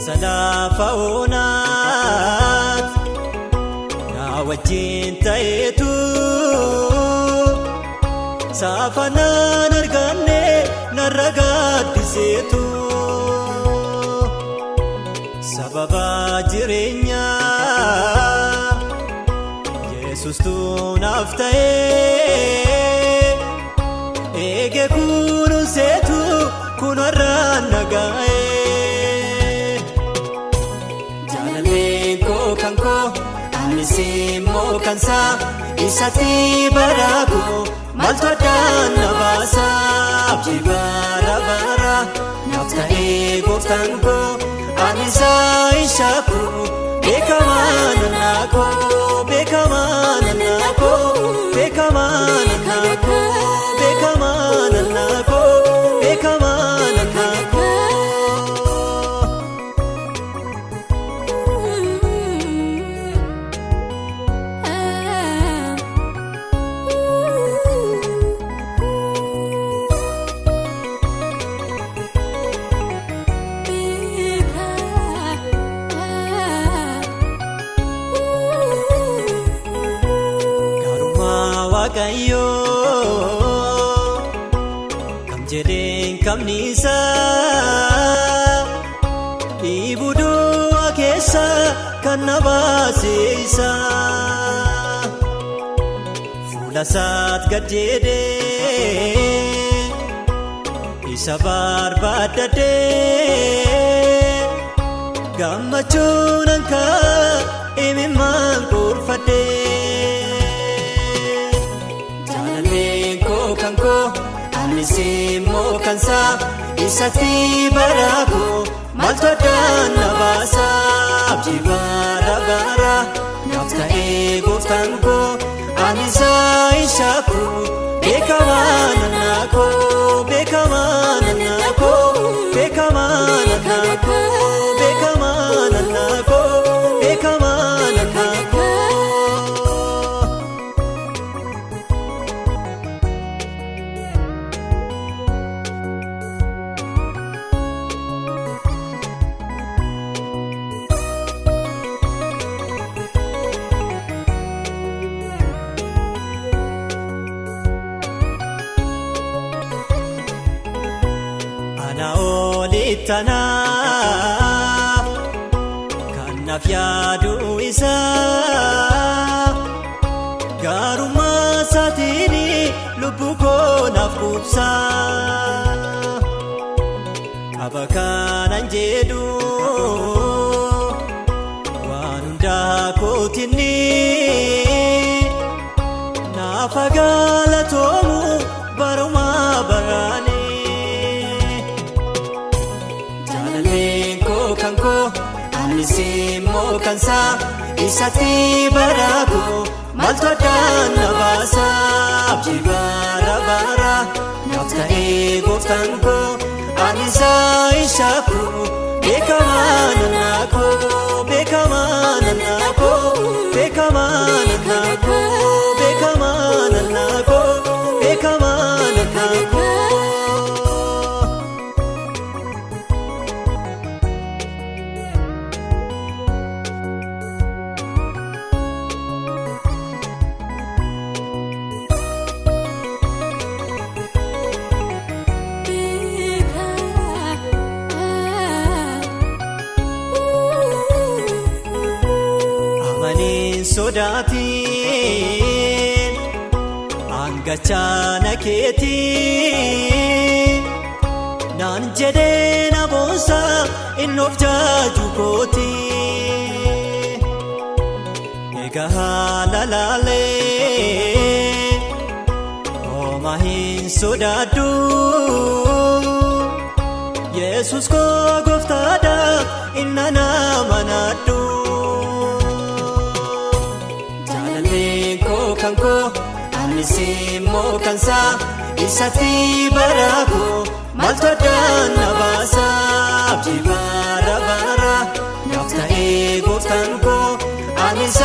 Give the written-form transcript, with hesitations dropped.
Salafa onat na wajjin ta'etu safanaan arganne narra gaaddiseetu sababa jireenya Yesuustu naaf ta'ee eege kunuunseetu kunarraan naga'ee jaalalleen koo kan koo anis immoo kansaa isatti baraaku maaltu addaan na baasa abdii bara bara naaf ta'ee gooftaan koo anis ishaaku beekamaa nannaa koo beekamaa nannaa koo beekamaa nannaa koo beekamaa nannaa koo beekamaa nannaa koo. Waaqayyo kam jedheen kamniisa dhiibuduu keessa kan na baaseessa fuula isaat gad jedhee isa barbaadadhee gammachuun ankaa imimmaan kurfadhee anis immoo kansaa isatti baraaku maaltu addaan na baasa abdii bara bara naaf ta'ee gooftaan koo anis ishaaku beekamaa nannaa koo beekamaa nannaa koo beekamaa nannaa koo beekamaa nannaa koo beekamaa nannaa koo. Ana olitanaaf kan naaf yaadu isaa gaarummaa isaatiin lubbuu koo naaf quubsaa qaba kanan jedhu waan hundaa kootinni naaf galatoomuu barumaa baraani. Anis immoo kansaa isatti baraaku maaltu addaan na baasa abdii bara bara naaf ta'ee gooftaan koo anis ishaaku beekamaa nannaa koo beekamaa nannaa koo beekamaa nannaa koo beekamaa nannaa koo beekamaa nannaa koo. Sodaatiin angachana keetii naan jedhee na boonsa innoof jaaju kootii egaa haala laalee hooma hin sodaadhu Yesuus koo gooftaadha inna nama naadhu. Anis immoo kansaa isatti baraaku maaltu addaan na baasa abdii bara bara naaf ta'ee gooftaan koo anis